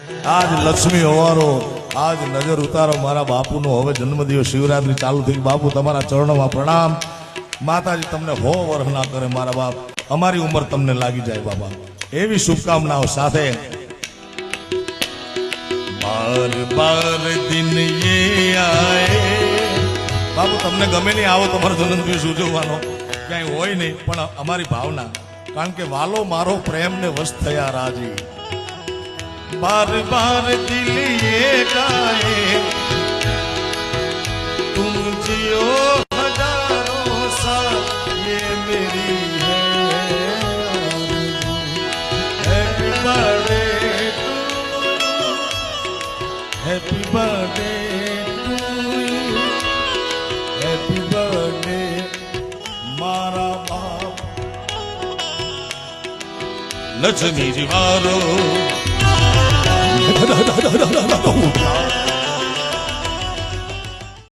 આજ લક્ષ્મી હોવારો આજ નજર ઉતારો મારા બાપુનો હવે જન્મદિવસ શિવરાત્રી ચાલુ થઈ બાપુ તમારા ચરણોમાં પ્રણામ માતાજી તમને હો વર્ષ ના કરે મારા બાપ અમારી ઉંમર તમને લાગી જાય બાબા એવી શુભકામનાઓ સાથે બાર બાર દિન યે આયે બાપુ તમને ગમે નહીં આવો તમારો જન્મદિવસ ઉજવવાનો ક્યાંય હોય નહીં પણ અમારી ભાવના કારણ કે વાલો મારો પ્રેમ ને વશ થયા રાજી बार बार दिल ये गाए तुम जियो हजारों साल ये मेरी है happy birthday happy birthday happy birthday मारा बाप लक्ष्मी जी वारो